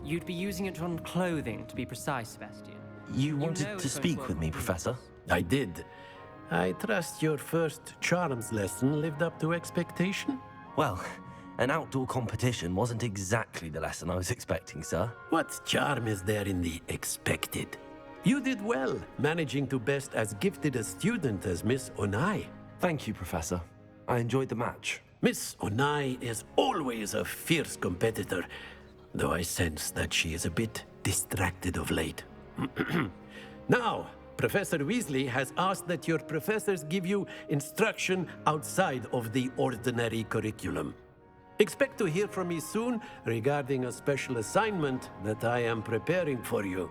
You'd be using it on clothing, to be precise, Sebastian. You know wanted to it's going speak work with me, on Professor? I did. I trust your first charms lesson lived up to expectation? Well, an outdoor competition wasn't exactly the lesson I was expecting, sir. What charm is there in the expected? You did well, managing to best as gifted a student as Miss Onai. Thank you, Professor. I enjoyed the match. Miss Onai is always a fierce competitor, though I sense that she is a bit distracted of late. Now, Professor Weasley has asked that your professors give you instruction outside of the ordinary curriculum. Expect to hear from me soon regarding a special assignment that I am preparing for you.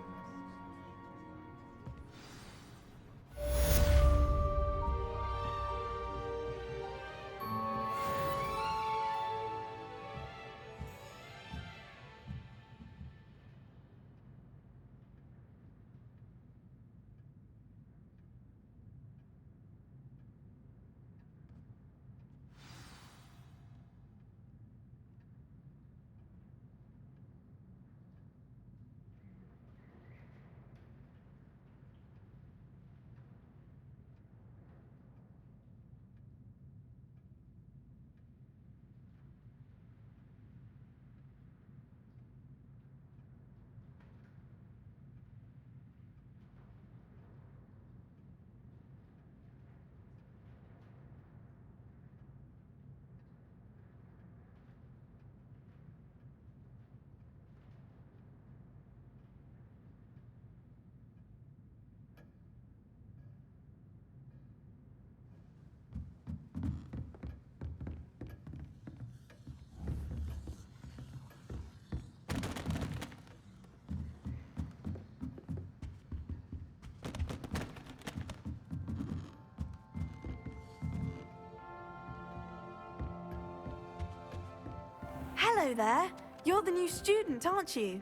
Hello there. You're the new student, aren't you?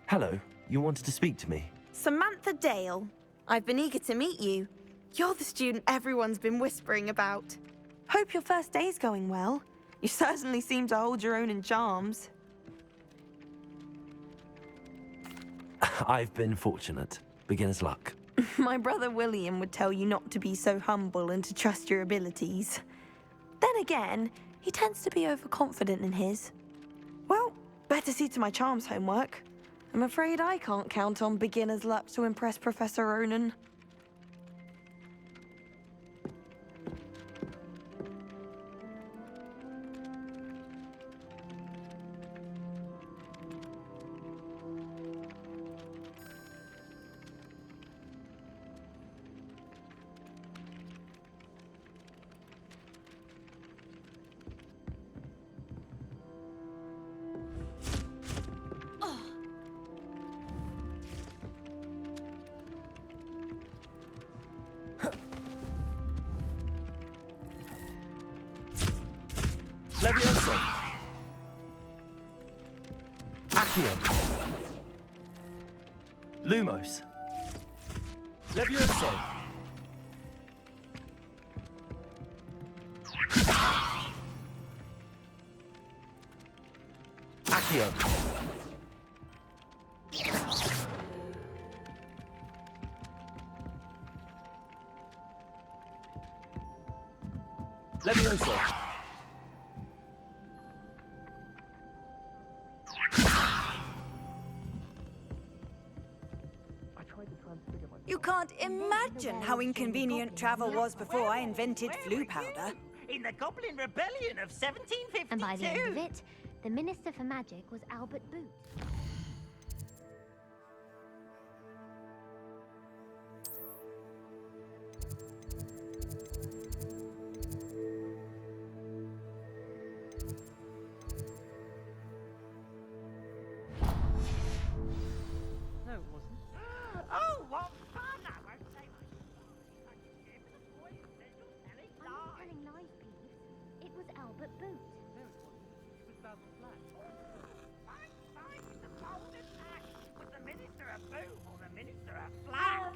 Hello, you wanted to speak to me? Samantha Dale. I've been eager to meet you. You're the student everyone's been whispering about. Hope your first day's going well. You certainly seem to hold your own in charms. I've been fortunate. Beginner's luck. My brother William would tell you not to be so humble and to trust your abilities. Then again, he tends to be overconfident in his. Well, better see to my charms homework. I'm afraid I can't count on beginner's luck to impress Professor Ronan. Levioso! Accio! Lumos! Levioso! Accio! Levioso! You can't imagine how inconvenient travel was before I invented flu powder. In the Goblin Rebellion of 1752. And by the end of it, the Minister for Magic was Albert Boot. No, it wasn't. Oh, what fun! I won't say much. I'm not telling lies, Peeves. It was Albert Boot. No, it wasn't. It was about the flag. Fine, the bold attack. Was the Minister a boo or the Minister a flag?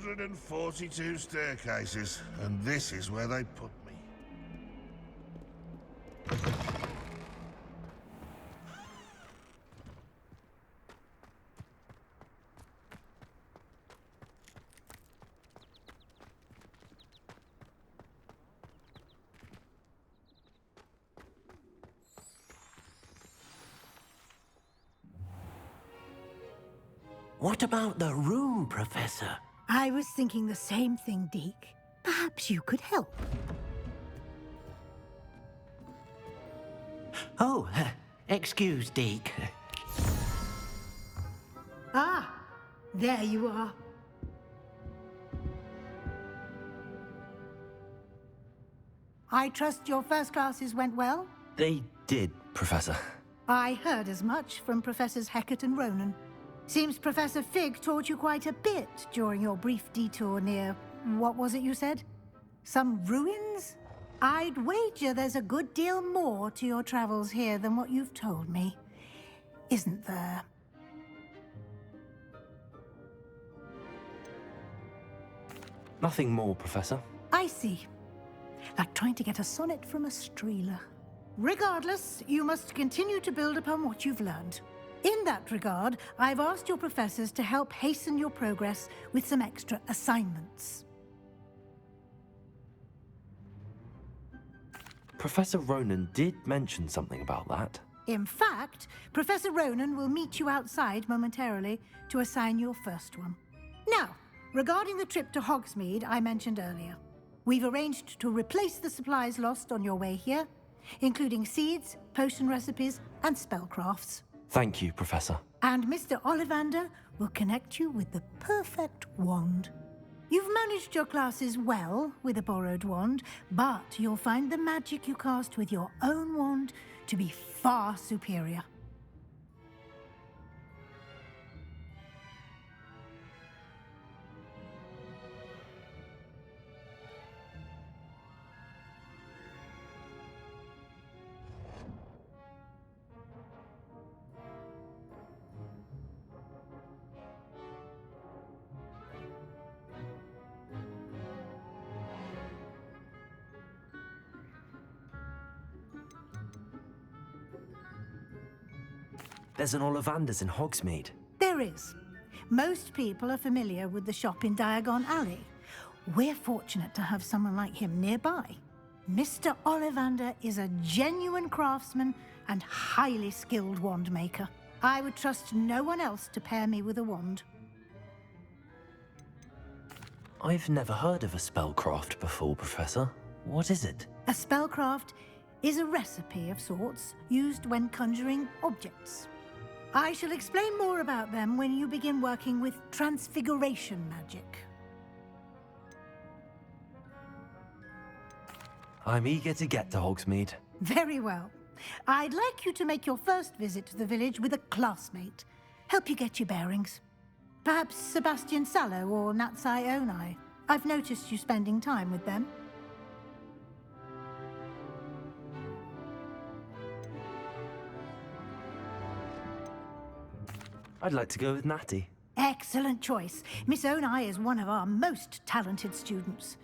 142 staircases, and this is where they put me. What about the room, Professor? I was thinking the same thing, Deke. Perhaps you could help. Oh, excuse, Deke. Ah, there you are. I trust your first classes went well? They did, Professor. I heard as much from Professors Hecat and Ronan. Seems Professor Fig taught you quite a bit during your brief detour near... what was it you said? Some ruins? I'd wager there's a good deal more to your travels here than what you've told me. Isn't there? Nothing more, Professor. I see. Like trying to get a sonnet from a streeler. Regardless, you must continue to build upon what you've learned. In that regard, I've asked your professors to help hasten your progress with some extra assignments. Professor Ronan did mention something about that. In fact, Professor Ronan will meet you outside momentarily to assign your first one. Now, regarding the trip to Hogsmeade I mentioned earlier, we've arranged to replace the supplies lost on your way here, including seeds, potion recipes, and spellcrafts. Thank you, Professor. And Mr. Ollivander will connect you with the perfect wand. You've managed your classes well with a borrowed wand, but you'll find the magic you cast with your own wand to be far superior. There's an Ollivander's in Hogsmeade. There is. Most people are familiar with the shop in Diagon Alley. We're fortunate to have someone like him nearby. Mr. Ollivander is a genuine craftsman and highly skilled wand maker. I would trust no one else to pair me with a wand. I've never heard of a spellcraft before, Professor. What is it? A spellcraft is a recipe of sorts used when conjuring objects. I shall explain more about them when you begin working with transfiguration magic. I'm eager to get to Hogsmeade. Very well. I'd like you to make your first visit to the village with a classmate. Help you get your bearings. Perhaps Sebastian Sallow or Natsai Onai. I've noticed you spending time with them. I'd like to go with Natty. Excellent choice. Miss Onai is one of our most talented students.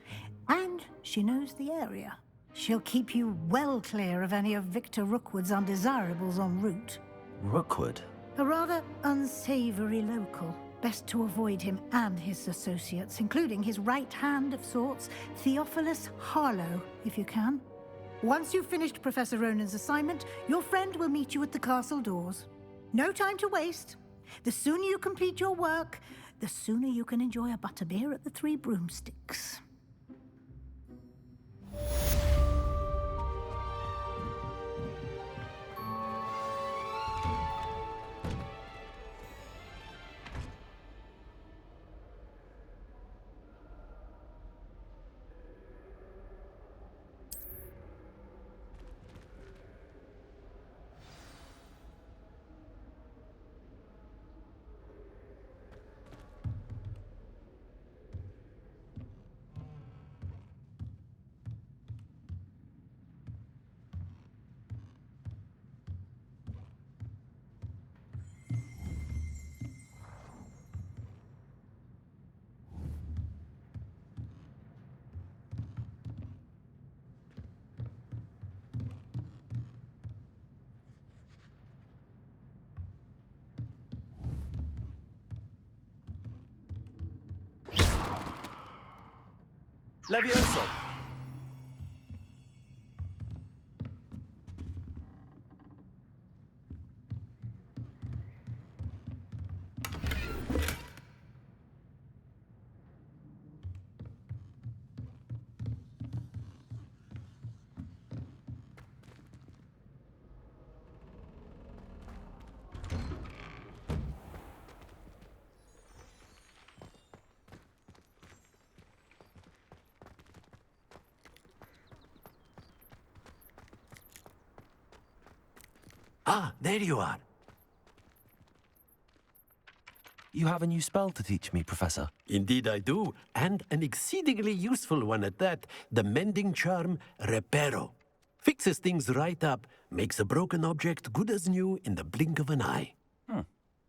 And she knows the area. She'll keep you well clear of any of Victor Rookwood's undesirables en route. Rookwood? A rather unsavory local. Best to avoid him and his associates, including his right hand of sorts, Theophilus Harlow, if you can. Once you've finished Professor Ronan's assignment, your friend will meet you at the castle doors. No time to waste. The sooner you complete your work, the sooner you can enjoy a butterbeer at the Three Broomsticks. Levioso! Ah, there you are. You have a new spell to teach me, Professor. Indeed I do, and an exceedingly useful one at that. The mending charm, Reparo. Fixes things right up, makes a broken object good as new in the blink of an eye.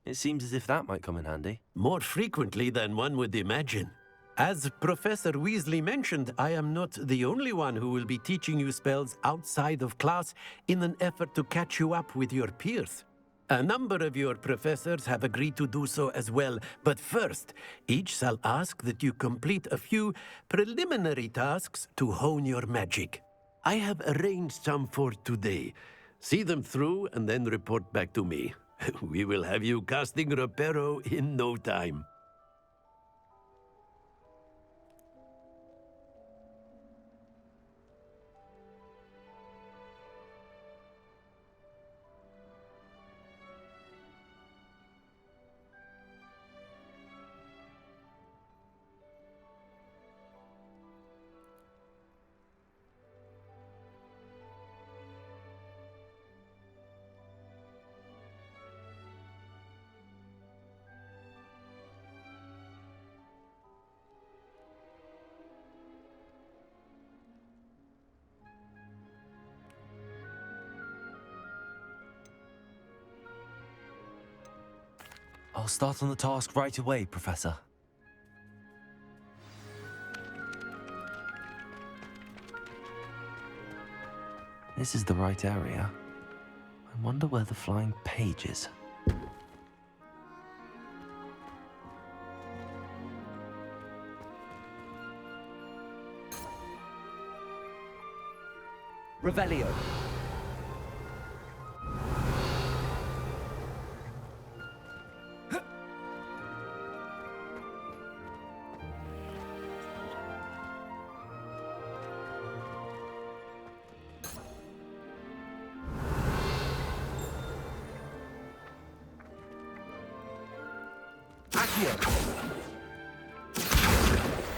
It seems as if that might come in handy. More frequently than one would imagine. As Professor Weasley mentioned, I am not the only one who will be teaching you spells outside of class in an effort to catch you up with your peers. A number of your professors have agreed to do so as well, but first, each shall ask that you complete a few preliminary tasks to hone your magic. I have arranged some for today. See them through and then report back to me. We will have you casting Reparo in no time. I'll start on the task right away, Professor. This is the right area. I wonder where the flying page is. Revelio.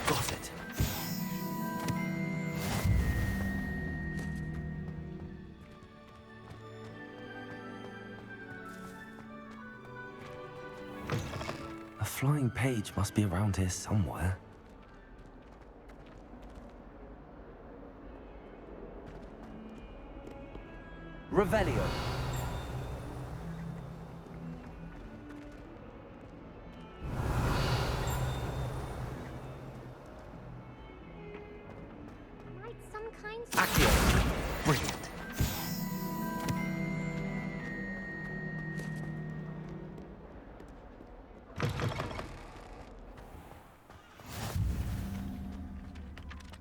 Got it. A flying page must be around here somewhere. Revelio. Brilliant.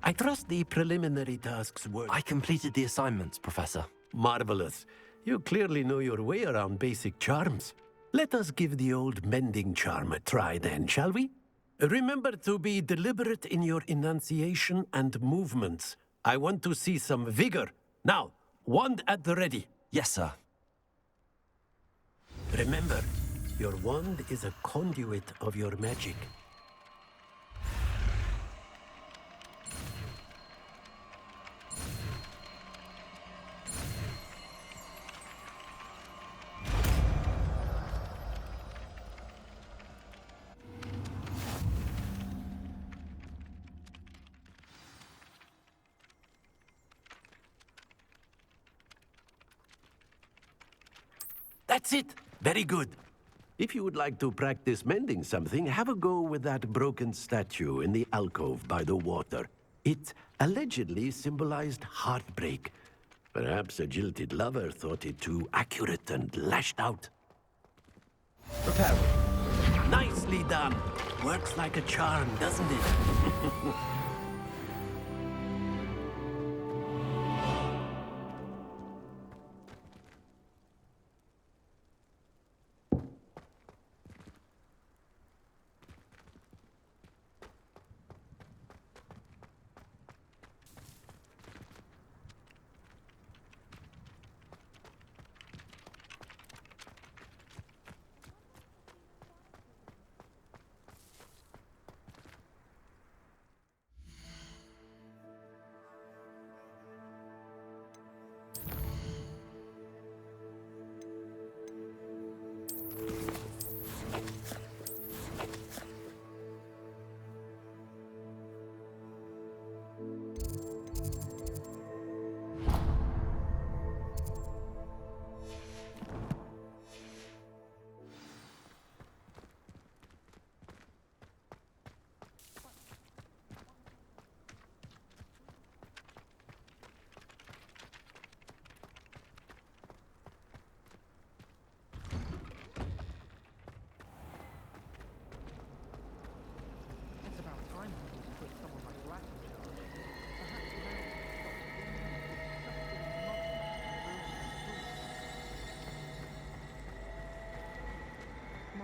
I trust the preliminary tasks were... I completed the assignments, Professor. Marvelous. You clearly know your way around basic charms. Let us give the old mending charm a try then, shall we? Remember to be deliberate in your enunciation and movements. I want to see some vigor. Now, wand at the ready. Yes, sir. Remember, your wand is a conduit of your magic. That's it. Very good. If you would like to practice mending something, have a go with that broken statue in the alcove by the water. It allegedly symbolized heartbreak. Perhaps a jilted lover thought it too accurate and lashed out. Prepare. Nicely done. Works like a charm, doesn't it?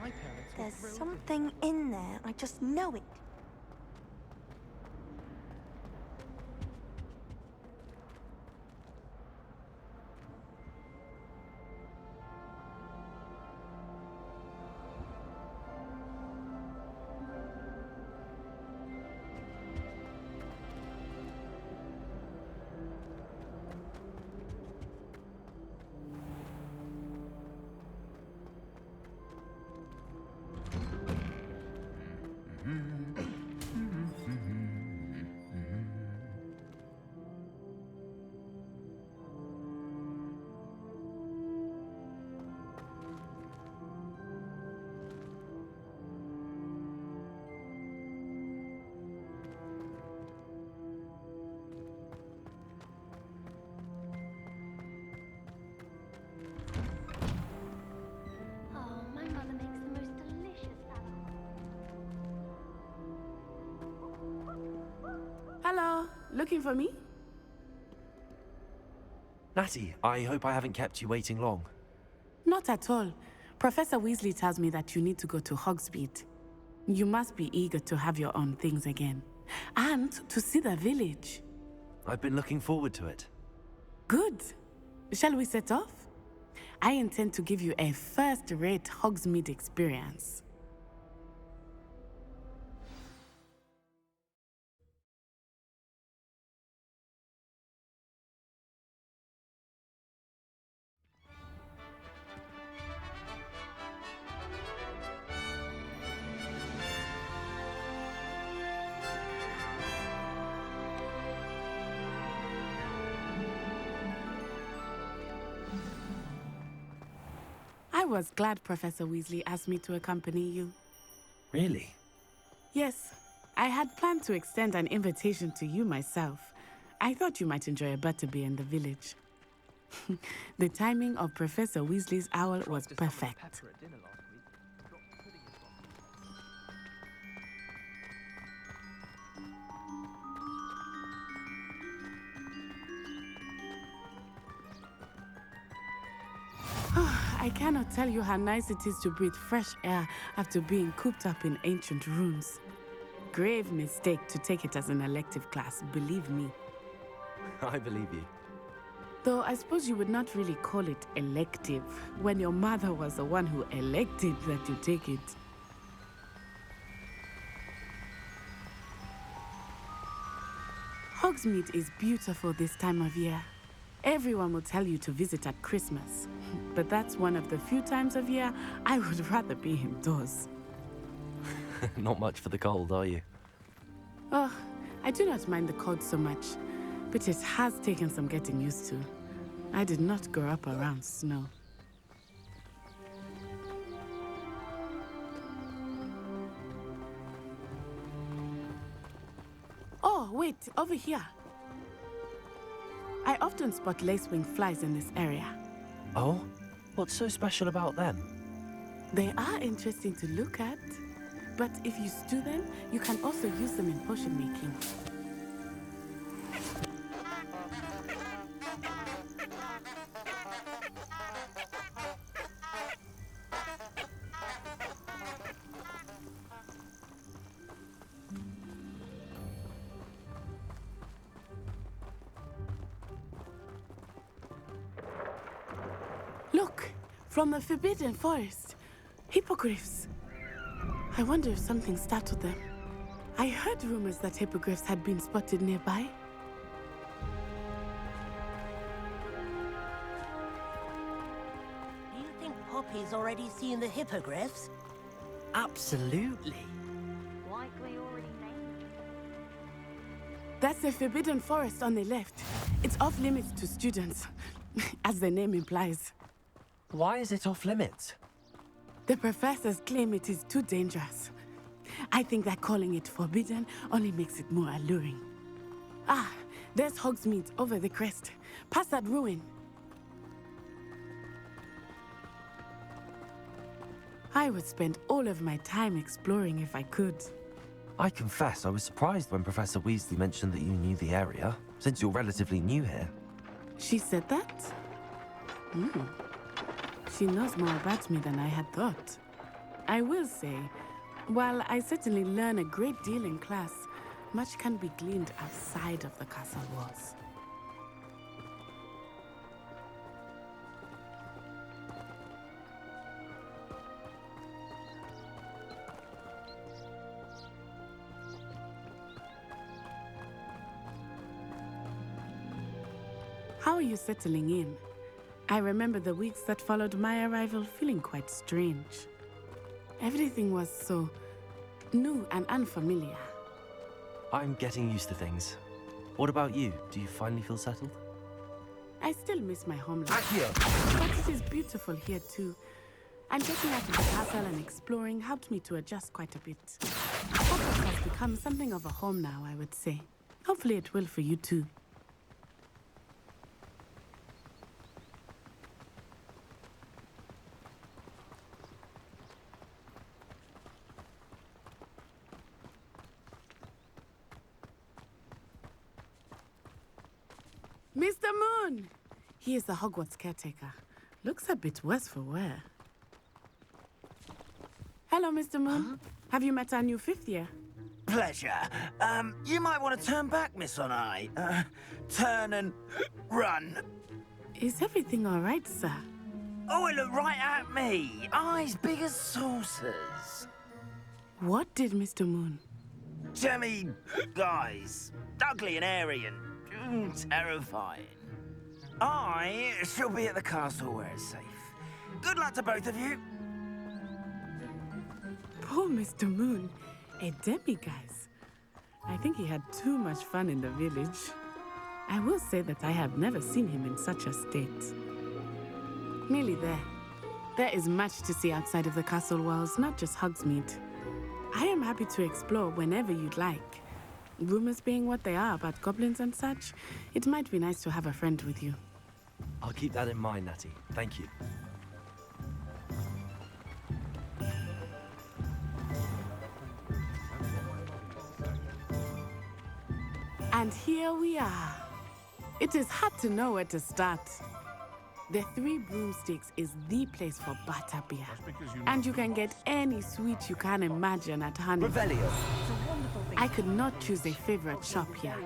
My parents were There's thrilled. something in there. I just know it. Oh, my mother makes the most delicious salad. Hello, looking for me? Natty, I hope I haven't kept you waiting long. Not at all. Professor Weasley tells me that you need to go to Hogsmeade. You must be eager to have your own things again. And to see the village. I've been looking forward to it. Good. Shall we set off? I intend to give you a first-rate Hogsmeade experience. I was glad Professor Weasley asked me to accompany you. Really? Yes, I had planned to extend an invitation to you myself. I thought you might enjoy a butterbeer in the village. The timing of Professor Weasley's owl was perfect. Pepper at dinner last week. Got pudding in box. I cannot tell you how nice it is to breathe fresh air after being cooped up in ancient rooms. Grave mistake to take it as an elective class, believe me. I believe you. Though I suppose you would not really call it elective when your mother was the one who elected that you take it. Hogsmeade is beautiful this time of year. Everyone will tell you to visit at Christmas, but that's one of the few times of year I would rather be indoors. Not much for the cold, are you? Oh, I do not mind the cold so much, but it has taken some getting used to. I did not grow up around snow. Oh, wait, over here. I often spot lacewing flies in this area. Oh? What's so special about them? They are interesting to look at, but if you stew them, you can also use them in potion making. Look, from the Forbidden Forest, hippogriffs. I wonder if something startled them. I heard rumors that hippogriffs had been spotted nearby. Do you think Poppy's already seen the hippogriffs? Absolutely. Likely already named. That's the Forbidden Forest on the left. It's off limits to students, as the name implies. Why is it off limits? The professors claim it is too dangerous. I think that calling it forbidden only makes it more alluring. Ah, there's Hogsmeade over the crest. Past that ruin. I would spend all of my time exploring if I could. I confess I was surprised when Professor Weasley mentioned that you knew the area, since you're relatively new here. She said that? She knows more about me than I had thought. I will say, while I certainly learn a great deal in class, much can be gleaned outside of the castle walls. How are you settling in? I remember the weeks that followed my arrival feeling quite strange. Everything was so new and unfamiliar. I'm getting used to things. What about you? Do you finally feel settled? I still miss my homeland, but it is beautiful here too. And getting out of the castle and exploring helped me to adjust quite a bit. Hogwarts has become something of a home now, I would say. Hopefully it will for you too. Mr. Moon! He is the Hogwarts caretaker. Looks a bit worse for wear. Hello, Mr. Moon. Huh? Have you met our new fifth year? Pleasure. You might want to turn back, Miss Onai. Turn and run. Is everything all right, sir? Oh, it looked right at me. Eyes big as saucers. What did Mr. Moon? Jemmy guys. Ugly and airy and terrifying. I shall be at the castle where it's safe. Good luck to both of you. Poor Mr. Moon. A demiguise. I think he had too much fun in the village. I will say that I have never seen him in such a state. Nearly there. There is much to see outside of the castle walls, not just Hogsmeade. I am happy to explore whenever you'd like. Rumors being what they are about goblins and such, it might be nice to have a friend with you. I'll keep that in mind, Natty. Thank you. And here we are. It is hard to know where to start. The Three Broomsticks is the place for butterbeer. And you can get any sweet you can imagine at Honey. Revelio. I could not choose a favorite shop here.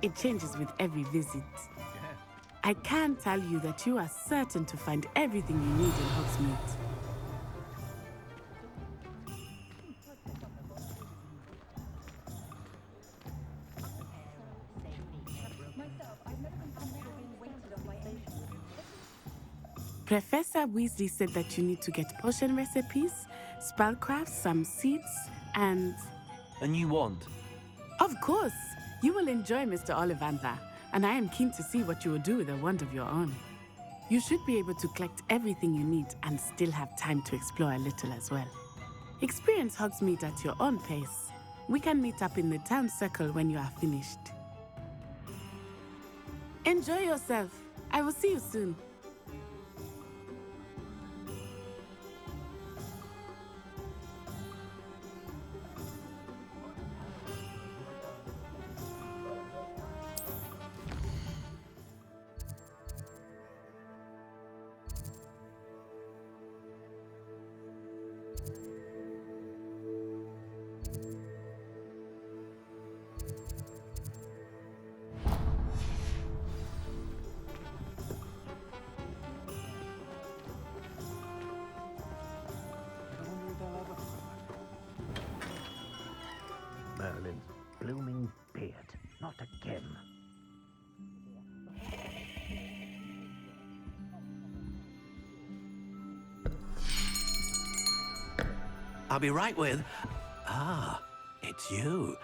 It changes with every visit. I can tell you that you are certain to find everything you need in Hogsmeade. Professor Weasley said that you need to get potion recipes, spellcrafts, some seeds, and... A new wand? Of course! You will enjoy Mr. Ollivander, and I am keen to see what you will do with a wand of your own. You should be able to collect everything you need and still have time to explore a little as well. Experience Hogsmeade at your own pace. We can meet up in the town circle when you are finished. Enjoy yourself. I will see you soon. Merlin's blooming beard. Not again. I'll be right with... Ah, it's you.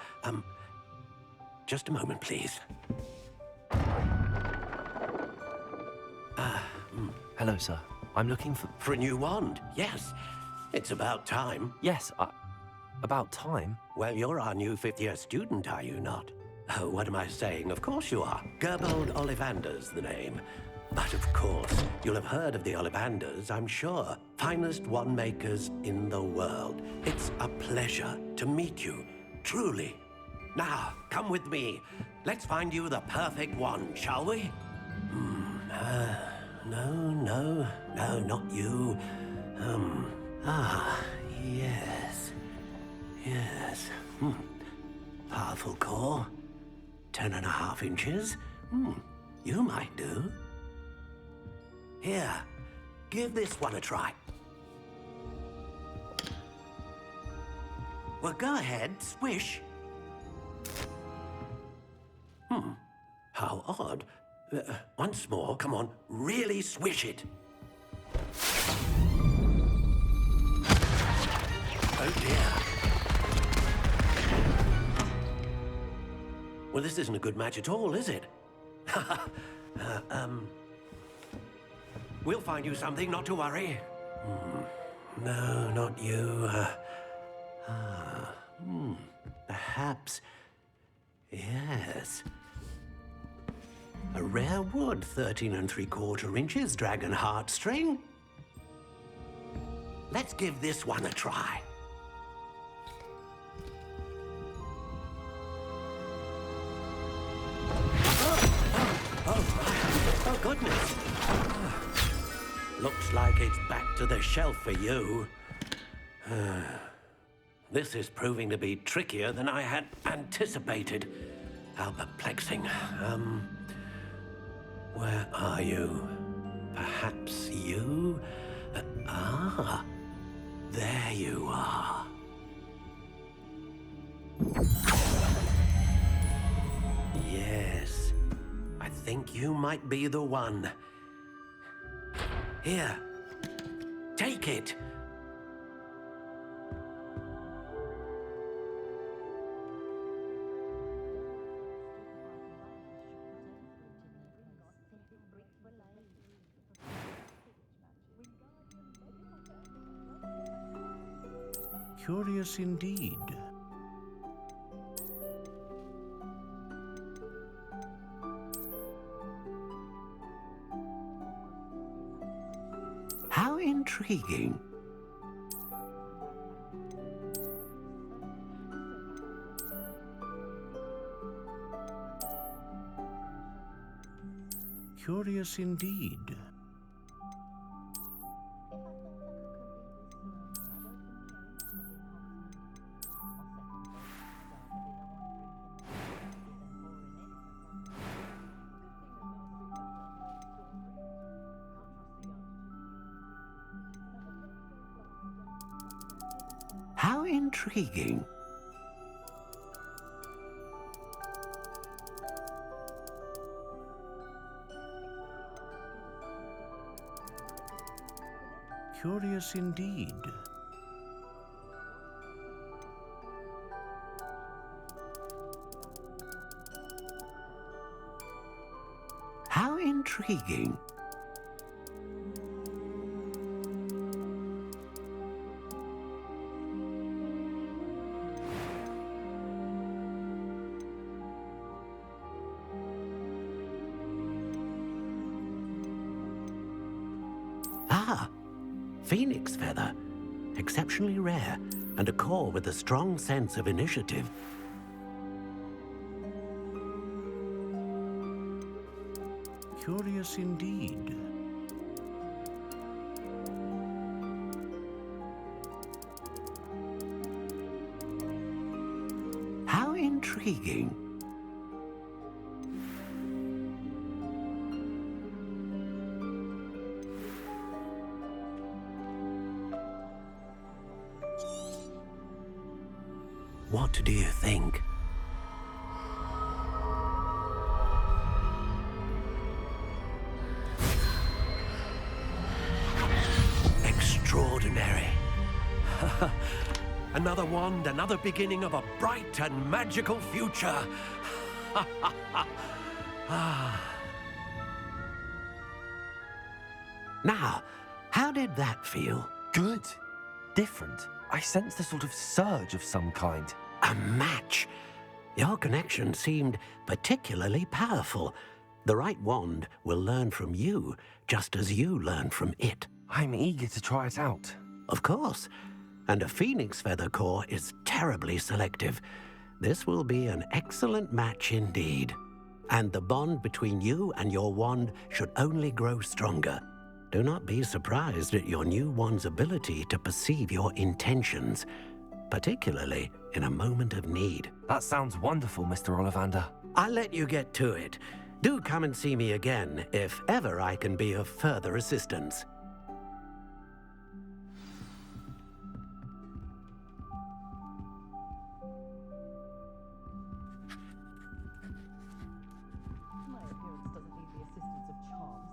Just a moment, please. Hello, sir. I'm looking for... For a new wand, yes. It's about time. Yes, about time? Well, you're our new fifth-year student, are you not? Oh, what am I saying? Of course you are. Gerbold Ollivander's the name. But of course, you'll have heard of the Ollivanders, I'm sure. Finest wand makers in the world. It's a pleasure to meet you, truly. Now, come with me. Let's find you the perfect wand, shall we? No, not you. Yes. Powerful core. 10.5 inches. You might do. Here, give this one a try. Well, go ahead, swish. How odd. Once more, come on, really swish it. Oh dear. Well, this isn't a good match at all, is it? We'll find you something, not to worry. No, not you. Perhaps. Yes. A rare wood, 13 3/4 inches, dragon heartstring. Let's give this one a try. Oh, goodness. Looks like it's back to the shelf for you. This is proving to be trickier than I had anticipated. How perplexing. Where are you? Perhaps you? There you are. Yes, I think you might be the one. Here, take it. Curious indeed. How intriguing. Curious indeed. How intriguing. Curious indeed. How intriguing. Phoenix feather. Exceptionally rare, and a core with a strong sense of initiative. Curious indeed. How intriguing. What do you think? Extraordinary. Another wand, another beginning of a bright and magical future. Now, how did that feel? Good. Different. I sensed a sort of surge of some kind. A match. Your connection seemed particularly powerful. The right wand will learn from you, just as you learn from it. I'm eager to try it out. Of course. And a phoenix feather core is terribly selective. This will be an excellent match indeed. And the bond between you and your wand should only grow stronger. Do not be surprised at your new wand's ability to perceive your intentions. particularly in a moment of need. That sounds wonderful, Mr. Ollivander. I'll let you get to it. Do come and see me again if ever I can be of further assistance. My appearance doesn't need the assistance of charms.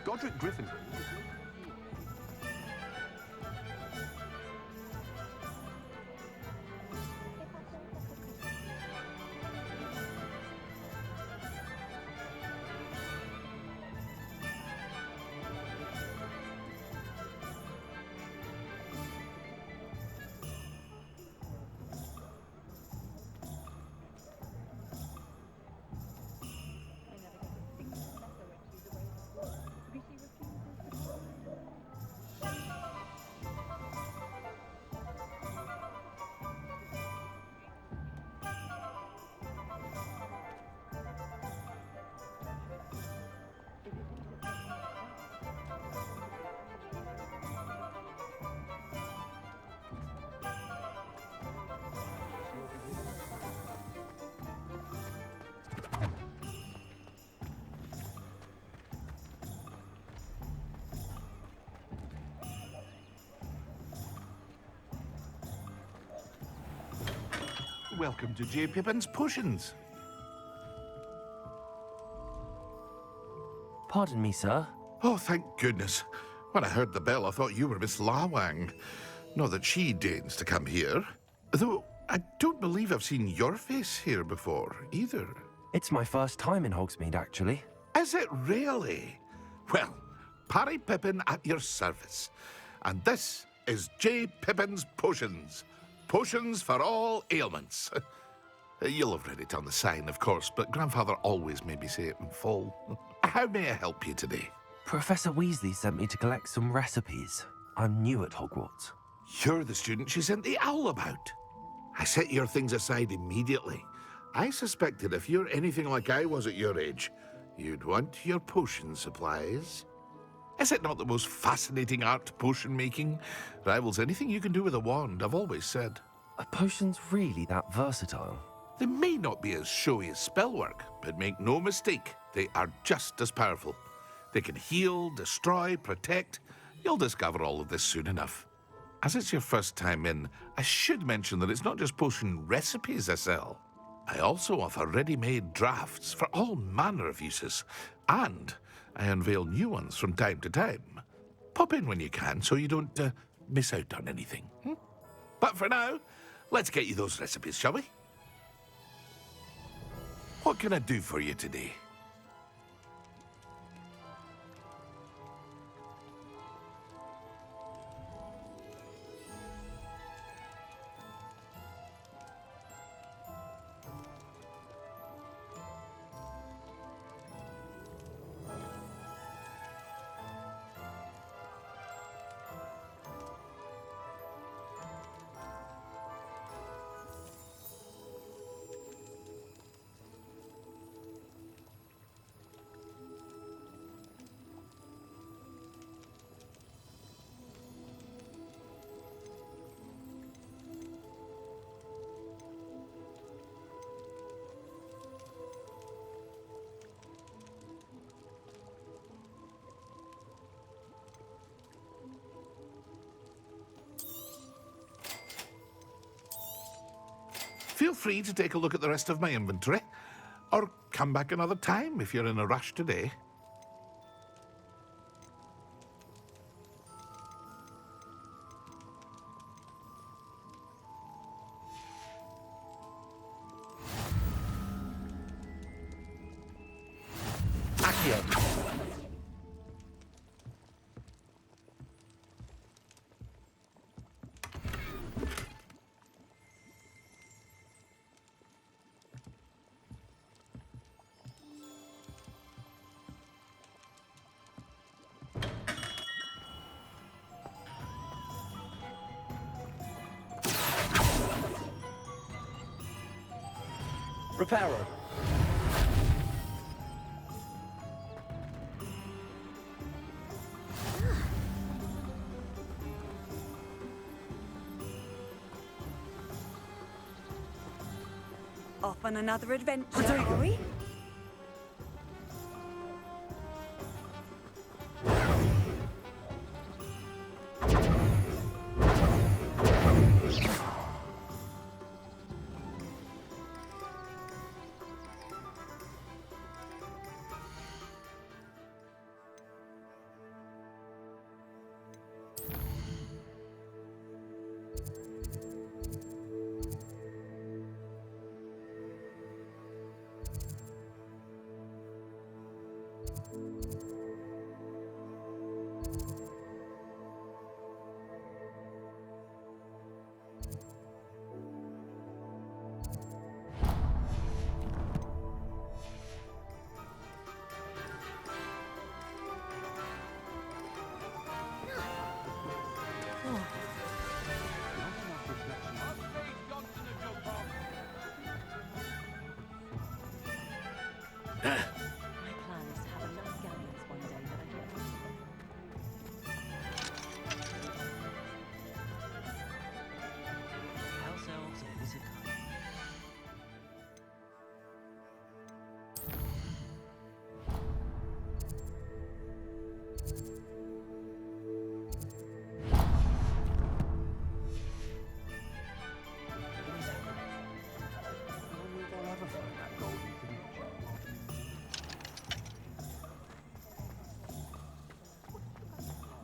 Godric Gryffindor. Welcome to J. Pippin's Potions. Pardon me, sir. Oh, thank goodness. When I heard the bell, I thought you were Miss Lawang. Not that she deigns to come here. Though, I don't believe I've seen your face here before, either. It's my first time in Hogsmeade, actually. Is it really? Well, Parry Pippin at your service. And this is J. Pippin's Potions. Potions for all ailments. You'll have read it on the sign, of course, but Grandfather always made me say it in full. How may I help you today? Professor Weasley sent me to collect some recipes. I'm new at Hogwarts. You're the student she sent the owl about. I set your things aside immediately. I suspected if you're anything like I was at your age, you'd want your potion supplies. Is it not the most fascinating art, potion making? Rivals anything you can do with a wand, I've always said. Are potions really that versatile? They may not be as showy as spellwork, but make no mistake, they are just as powerful. They can heal, destroy, protect. You'll discover all of this soon enough. As it's your first time in, I should mention that it's not just potion recipes I sell. I also offer ready-made drafts for all manner of uses, and I unveil new ones from time to time. Pop in when you can so you don't miss out on anything. But for now, let's get you those recipes, shall we? What can I do for you today? Feel free to take a look at the rest of my inventory, or come back another time if you're in a rush today. Accio. Reparo. Off on another adventure, are we? My plan is to have enough galleons one day that I get rid of them. House elves and wizard kind.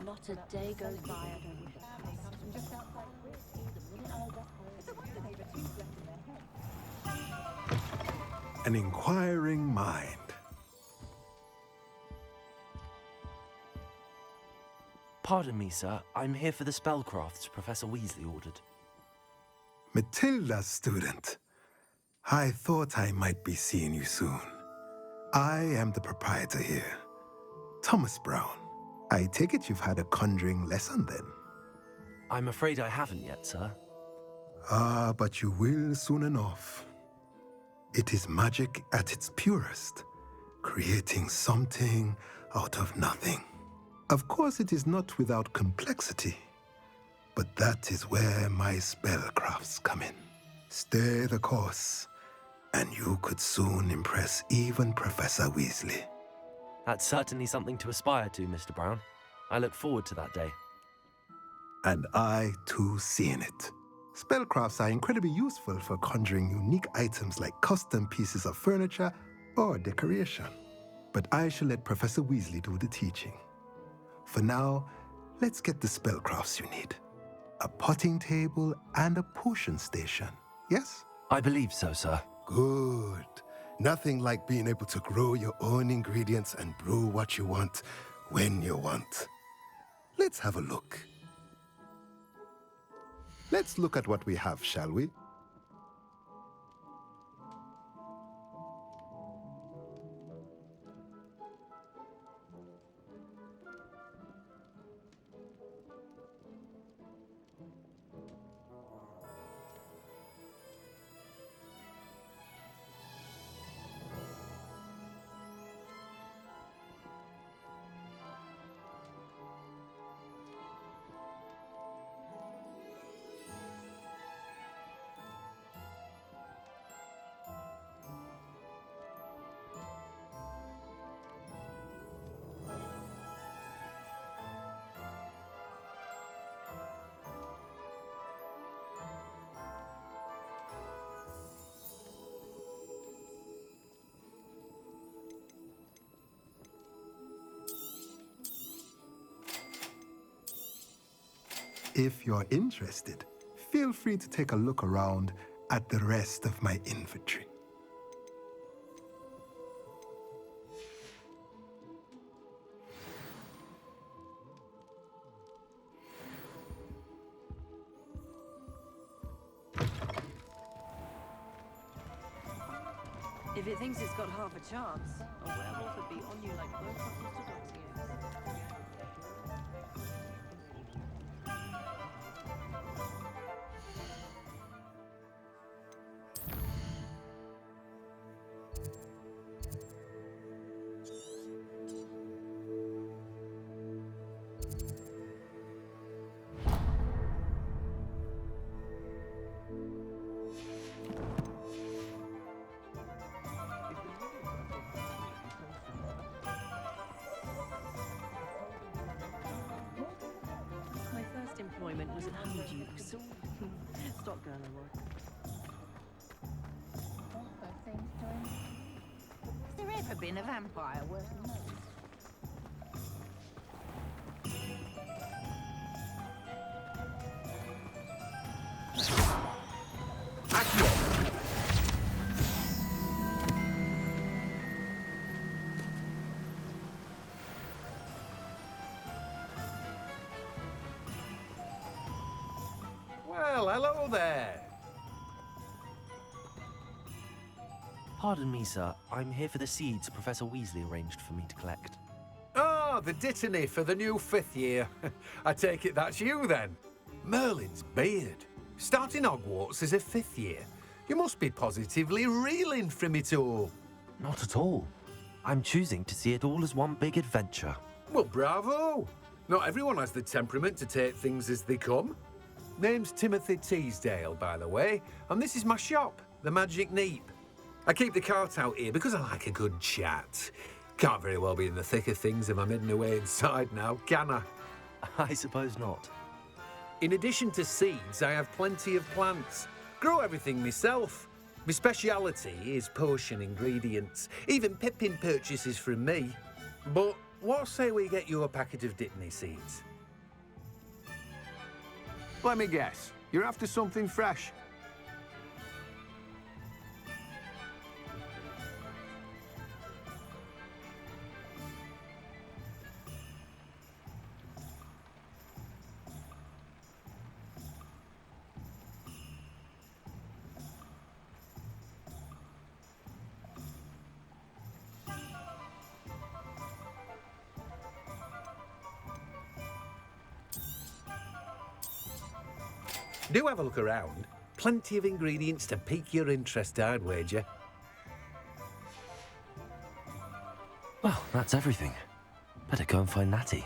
Not a day goes by I don't wish it passed. The minute I get home, it's a wonder they refuse left in their head. An inquiring mind. Pardon me, sir. I'm here for the spellcrafts Professor Weasley ordered. Matilda's student. I thought I might be seeing you soon. I am the proprietor here, Thomas Brown. I take it you've had a conjuring lesson then? I'm afraid I haven't yet, sir. Ah, but you will soon enough. It is magic at its purest, creating something out of nothing. Of course, it is not without complexity, but that is where my spellcrafts come in. Stay the course, and you could soon impress even Professor Weasley. That's certainly something to aspire to, Mr. Brown. I look forward to that day. And I, too, seeing it. Spellcrafts are incredibly useful for conjuring unique items like custom pieces of furniture or decoration. But I shall let Professor Weasley do the teaching. For now, let's get the spellcrafts you need. A potting table and a potion station, yes? I believe so, sir. Good. Nothing like being able to grow your own ingredients and brew what you want when you want. Let's have a look. Let's look at what we have, shall we? If you're interested, feel free to take a look around at the rest of my inventory. If it thinks it's got half a chance, a werewolf would be on you like both buttons to dog's ears. My first employment was at Homeduke's. Stock girl I was. Has there ever been a vampire worth most? Well, hello there. Pardon me, sir. I'm here for the seeds Professor Weasley arranged for me to collect. Ah, the dittany for the new 5th year. I take it that's you, then. Merlin's beard. Starting Hogwarts as a 5th year. You must be positively reeling from it all. Not at all. I'm choosing to see it all as one big adventure. Well, bravo. Not everyone has the temperament to take things as they come. Name's Timothy Teasdale, by the way, and this is my shop, the Magic Neep. I keep the cart out here because I like a good chat. Can't very well be in the thick of things if I'm hidden away inside now, can I? I suppose not. In addition to seeds, I have plenty of plants. Grow everything myself. My speciality is potion ingredients. Even Pippin purchases from me. But what say we get you a packet of Dittany seeds? Let me guess. You're after something fresh. Do have a look around. Plenty of ingredients to pique your interest, I'd wager. Well, that's everything. Better go and find Natty.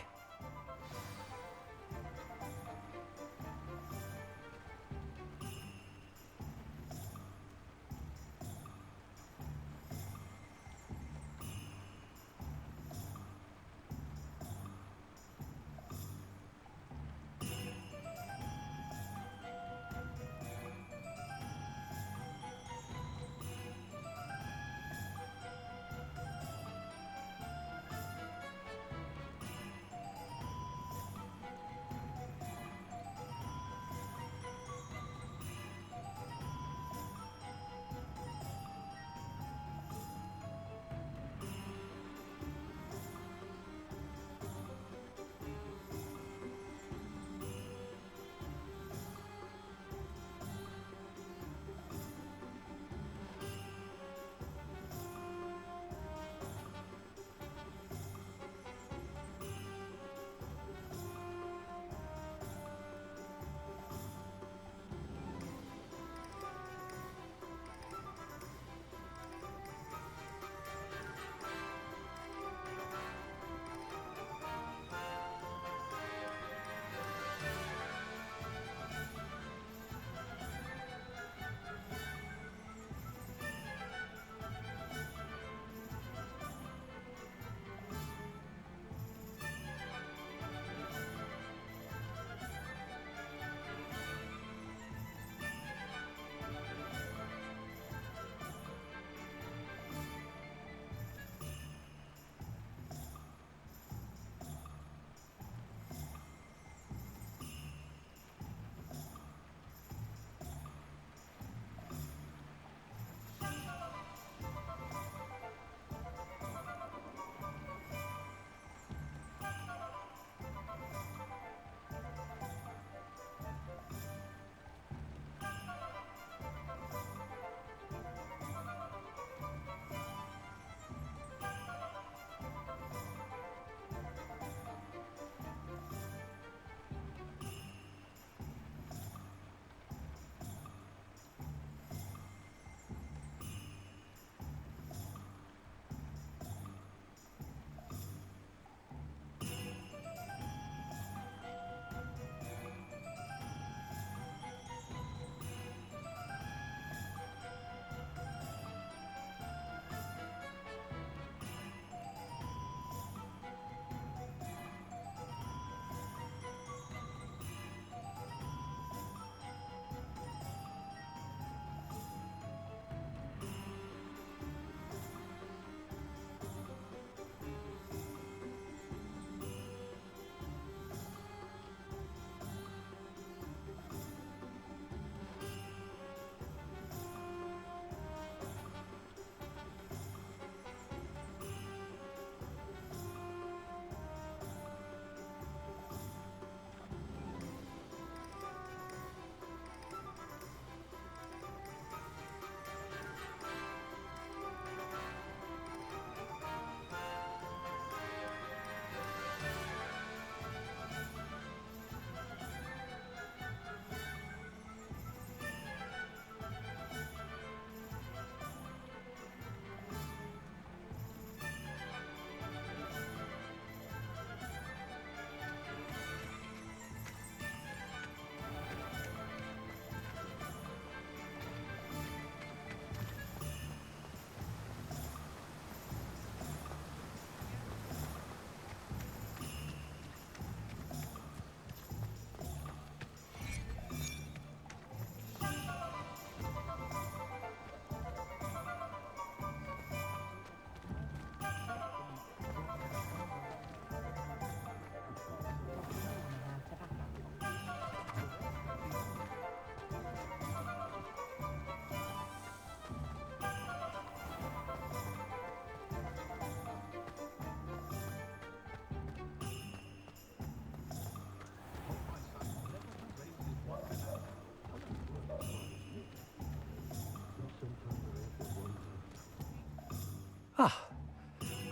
Ah,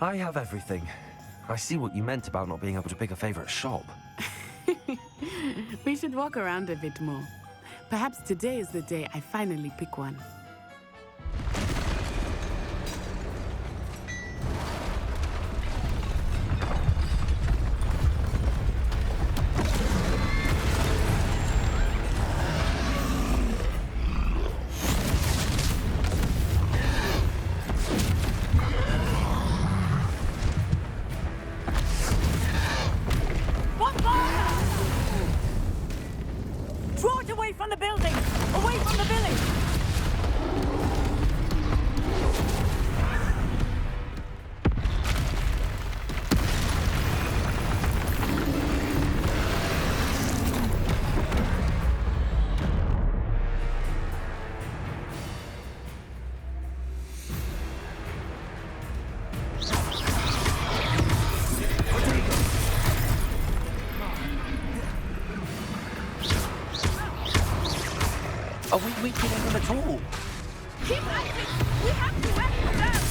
I have everything. I see what you meant about not being able to pick a favorite shop. We should walk around a bit more. Perhaps today is the day I finally pick one. Draw it away from the building! Away from the village! Are we weakening them at all? Keep at it! We have to act for them!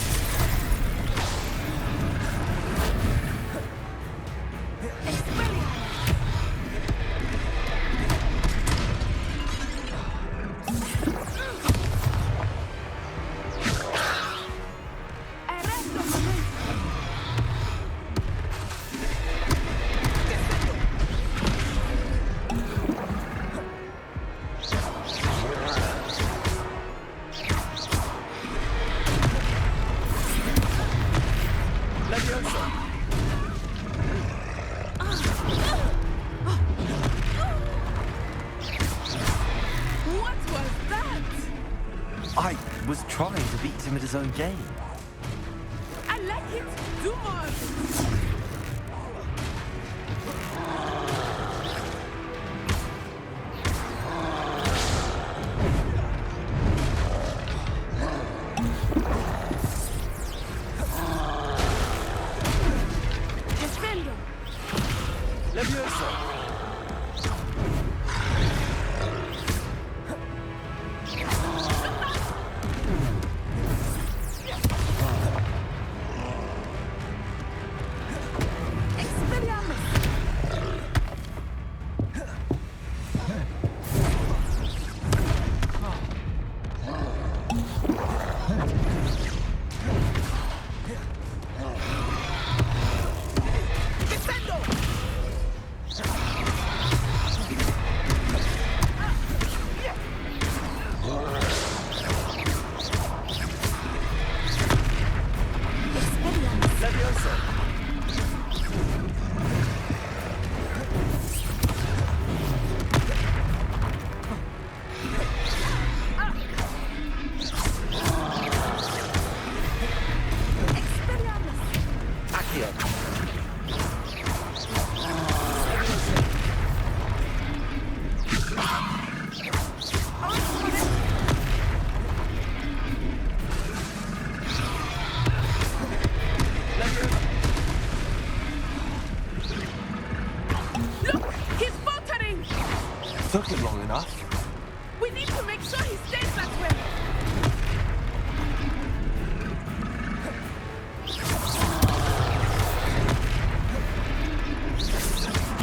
What was that? I was trying to beat him at his own game. I like it. Do more of it. Defendo. Levioso. Took it long enough. We need to make sure he stays that way.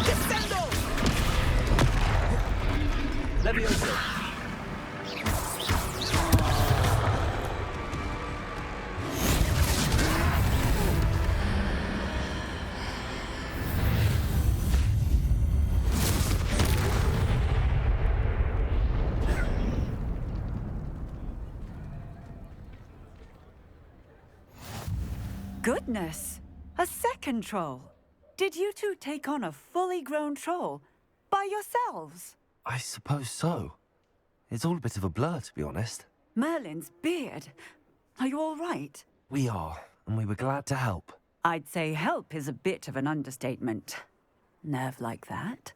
Descendo! Levioso. Goodness! A second troll! Did you two take on a fully grown troll by yourselves? I suppose so. It's all a bit of a blur, to be honest. Merlin's beard. Are you all right? We are, and we were glad to help. I'd say help is a bit of an understatement. Nerve like that.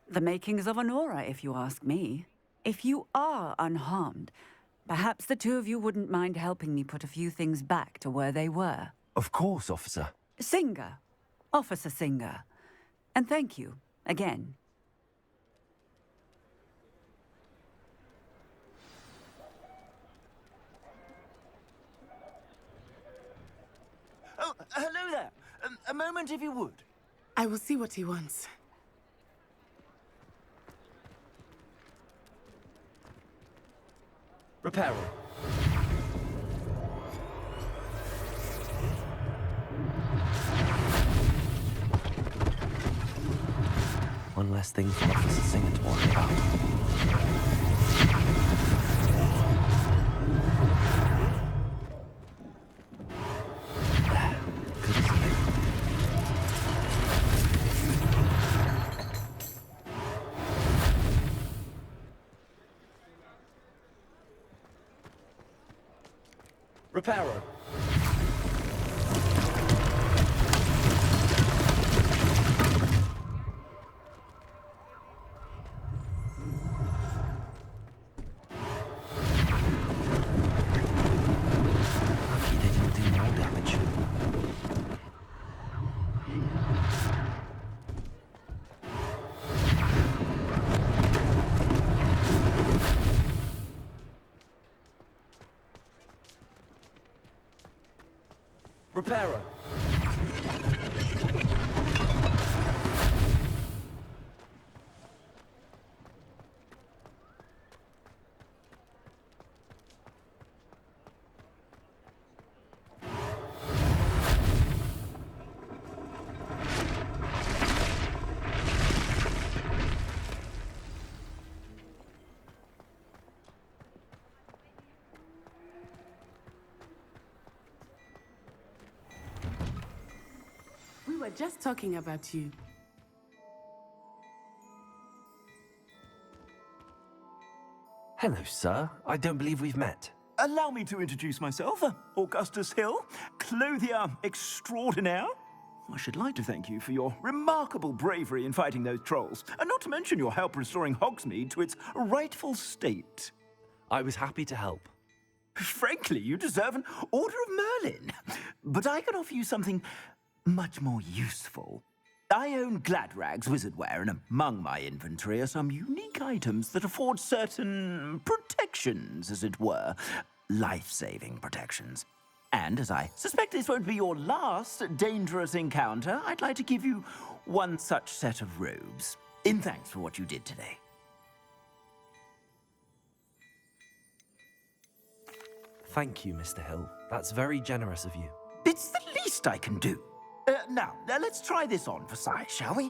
The makings of an aura, if you ask me. If you are unharmed, perhaps the two of you wouldn't mind helping me put a few things back to where they were. Of course, officer. Singer. Officer Singer. And thank you, again. A moment if you would. I will see what he wants. Reparo. One less thing for Officer Singer to worry about. Good as new. Reparo. Lucky they didn't do more damage. Reparo. We were just talking about you. Hello, sir. I don't believe we've met. Allow me to introduce myself, Augustus Hill, clothier extraordinaire. I should like to thank you for your remarkable bravery in fighting those trolls, and not to mention your help restoring Hogsmeade to its rightful state. I was happy to help. Frankly, you deserve an Order of Merlin. But I can offer you something much more useful. I own Gladrag's wizardware, and among my inventory are some unique items that afford certain protections, as it were. Life-saving protections. And as I suspect this won't be your last dangerous encounter, I'd like to give you one such set of robes, in thanks for what you did today. Thank you, Mr. Hill. That's very generous of you. It's the least I can do. Now, let's try this on for size, shall we?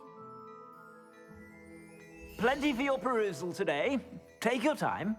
Plenty for your perusal today. Take your time.